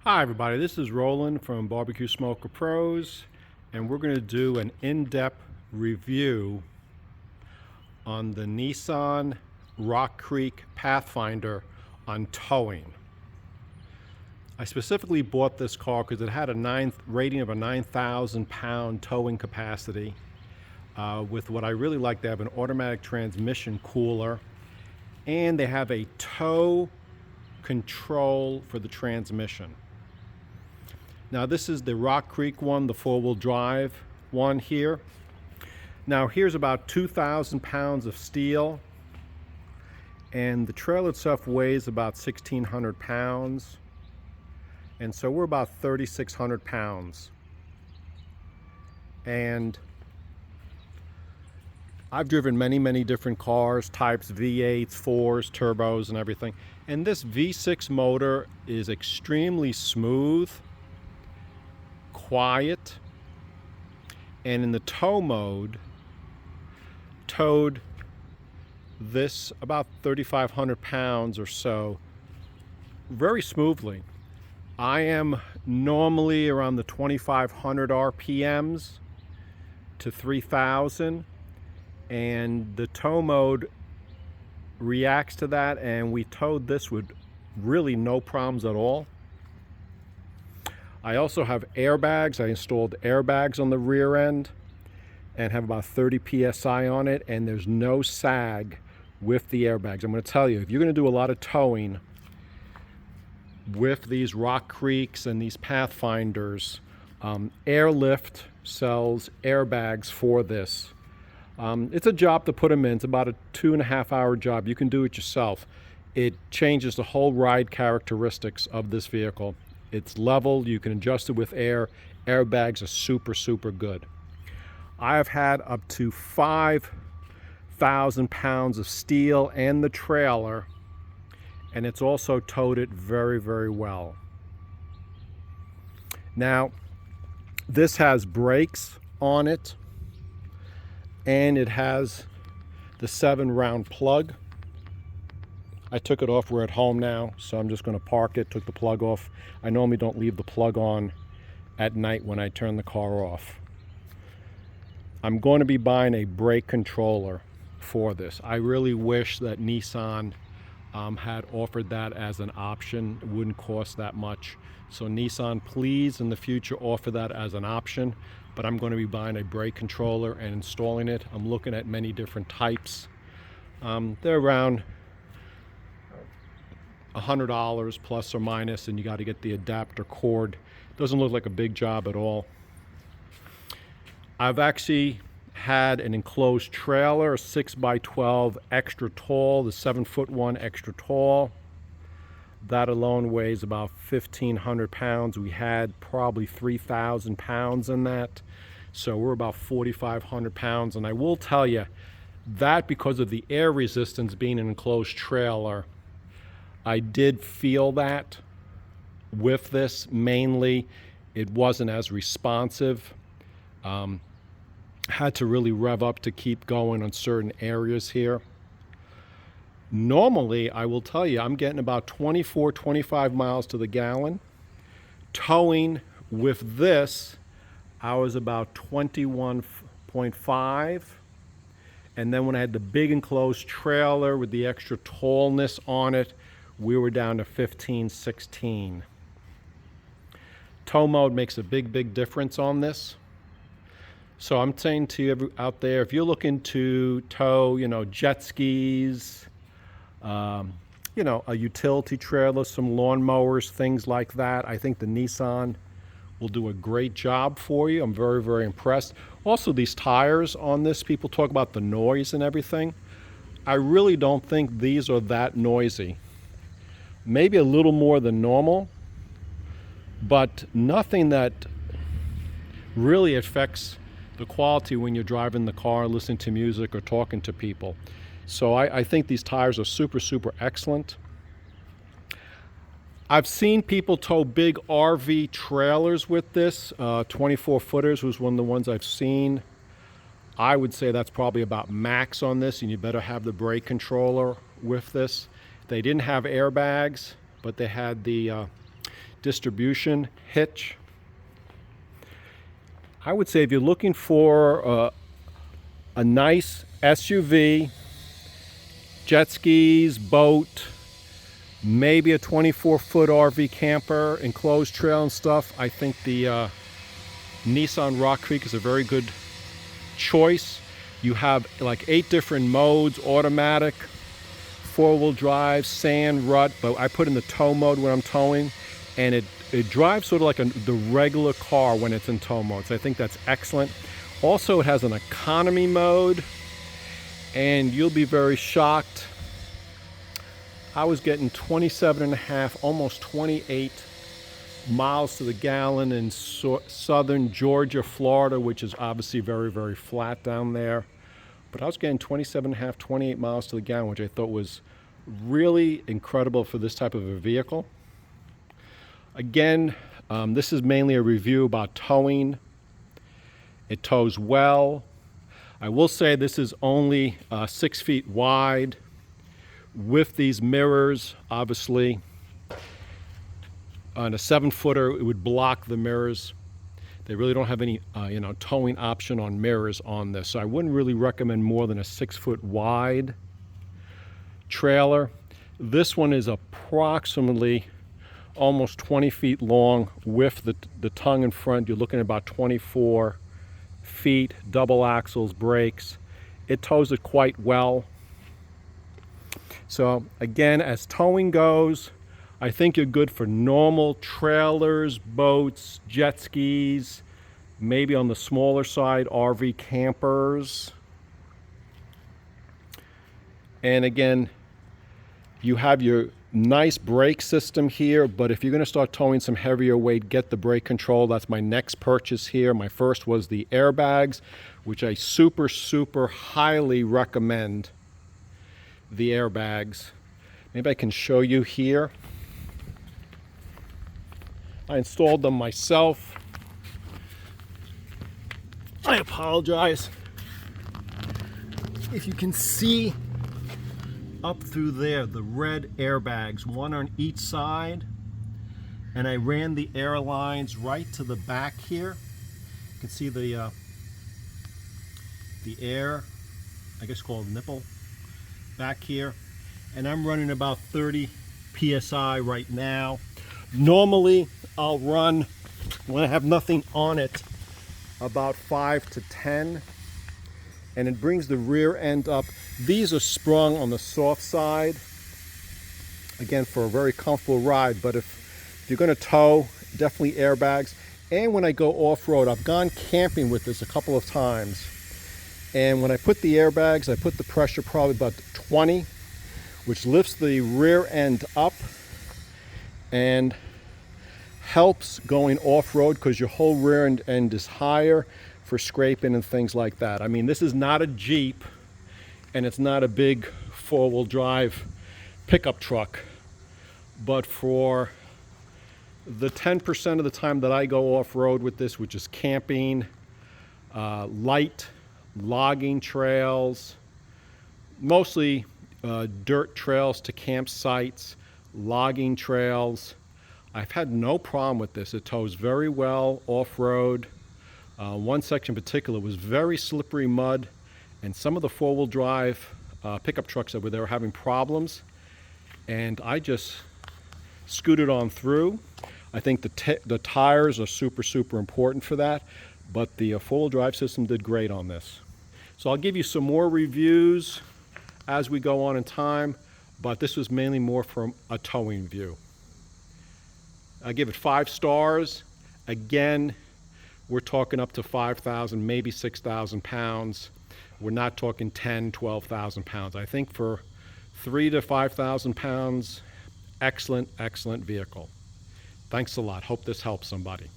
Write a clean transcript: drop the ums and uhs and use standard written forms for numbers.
Hi everybody, this is Roland from Barbecue Smoker Pros, and we're going to do an in-depth review on the Nissan Rock Creek Pathfinder on towing. I specifically bought this car because it had a rating of a 9,000 pound towing capacity. With what I really like, they have an automatic transmission cooler, and they have a tow control for the transmission. Now this is the Rock Creek one, the four-wheel drive one here. Now here's about 2,000 pounds of steel, and the trailer itself weighs about 1,600 pounds, and so we're about 3,600 pounds. And I've driven many different cars, types, V8s, 4s, turbos, and everything. And this V6 motor is extremely smooth, quiet, and in the tow mode, towed this about 3,500 pounds or so very smoothly. I am normally around the 2,500 RPMs to 3,000, and the tow mode reacts to that, and we towed this with really no problems at all. I also have airbags. I installed airbags on the rear end and have about 30 psi on it, and there's no sag with the airbags. I'm going to tell you, if you're going to do a lot of towing with these Rock Creeks and these Pathfinders, Airlift sells airbags for this. It's a job to put them in. It's about a 2.5 hour job. You can do it yourself. It changes the whole ride characteristics of this vehicle. It's level, you can adjust it with air. Airbags are super good. I have had up to 5,000 pounds of steel and the trailer, and it's also towed it very well. Now, this has brakes on it, and it has the 7-round plug. I took it off. We're at home now, so I'm just going to park it. Took the plug off. I normally don't leave the plug on at night when I turn the car off. I'm going to be buying a brake controller for this. I really wish that Nissan had offered that as an option. It wouldn't cost that much. So Nissan, please in the future offer that as an option. But I'm going to be buying a brake controller and installing it. I'm looking at many different types. They're around $100 plus or minus, and you got to get the adapter cord. Doesn't look like a big job at all. I've actually had an enclosed trailer, a 6x12 extra tall, the 7-foot one extra tall. That alone weighs about 1,500 pounds. We had probably 3,000 pounds in that, so we're about 4,500 pounds. And I will tell you that because of the air resistance being an enclosed trailer, I did feel that with this. Mainly, it wasn't as responsive. Had to really rev up to keep going on certain areas here. Normally, I will tell you, I'm getting about 24-25 miles to the gallon. Towing with this, I was about 21.5. And then when I had the big enclosed trailer with the extra tallness on it, we were down to 15, 16. Tow mode makes a big difference on this. So I'm saying to you out there, if you're looking to tow, jet skis, a utility trailer, some lawnmowers, things like that, I think the Nissan will do a great job for you. I'm very impressed. Also, these tires on this, people talk about the noise and everything. I really don't think these are that noisy. Maybe a little more than normal, but nothing that really affects the quality when you're driving the car, listening to music, or talking to people. So I think these tires are super excellent. I've seen people tow big RV trailers with this. 24 footers was one of the ones I've seen. I would say that's probably about max on this, and you better have the brake controller with this. They didn't have airbags, but they had the distribution hitch. I would say if you're looking for a nice SUV, jet skis, boat, maybe a 24-foot RV camper, enclosed trail and stuff, I think the Nissan Rock Creek is a very good choice. You have like 8 different modes: automatic, 4-wheel drive, sand, rut, but I put in the tow mode when I'm towing, and it drives sort of like the regular car when it's in tow mode. So I think that's excellent. Also, it has an economy mode, and you'll be very shocked. I was getting 27.5, almost 28 miles to the gallon in southern Georgia, Florida, which is obviously very, very flat down there. But I was getting 27.5, 28 miles to the gallon, which I thought was really incredible for this type of a vehicle. Again, this is mainly a review about towing. It tows well. I will say this is only 6 feet wide with these mirrors. Obviously, on a 7-footer, it would block the mirrors. They really don't have any towing option on mirrors on this. So I wouldn't really recommend more than a 6-foot wide trailer. This one is approximately almost 20 feet long with the tongue in front. You're looking at about 24 feet, double axles, brakes. It tows it quite well. So again, as towing goes, I think you're good for normal trailers, boats, jet skis, maybe on the smaller side, RV campers. And again, you have your nice brake system here, but if you're going to start towing some heavier weight, get the brake control. That's my next purchase here. My first was the airbags, which I super, super highly recommend. The airbags. Maybe I can show you here. I installed them myself. I apologize if you can see up through there the red airbags, one on each side, and I ran the air lines right to the back here. You can see the air, I guess called nipple, back here, and I'm running about 30 psi right now. Normally I'll run, when I have nothing on it, about 5 to 10, and it brings the rear end up. These are sprung on the soft side, again, for a very comfortable ride. But if you're going to tow, definitely airbags. And when I go off-road, I've gone camping with this a couple of times, and when I put the airbags, I put the pressure probably about 20, which lifts the rear end up and helps going off-road because your whole rear end is higher for scraping and things like that. I mean, this is not a Jeep, and it's not a big 4-wheel drive pickup truck, but for the 10% of the time that I go off-road with this, which is camping, light logging trails, mostly dirt trails to campsites, logging trails, I've had no problem with this. It tows very well off-road. One section in particular was very slippery mud, and some of the 4-wheel drive pickup trucks that were there were having problems, and I just scooted on through. I think the tires are super, super important for that, but the 4-wheel drive system did great on this. So I'll give you some more reviews as we go on in time, but this was mainly more from a towing view. I give it 5 stars. Again, we're talking up to 5,000, maybe 6,000 pounds. We're not talking 10, 12,000 pounds. I think for 3,000 to 5,000 pounds, excellent, excellent vehicle. Thanks a lot. Hope this helps somebody.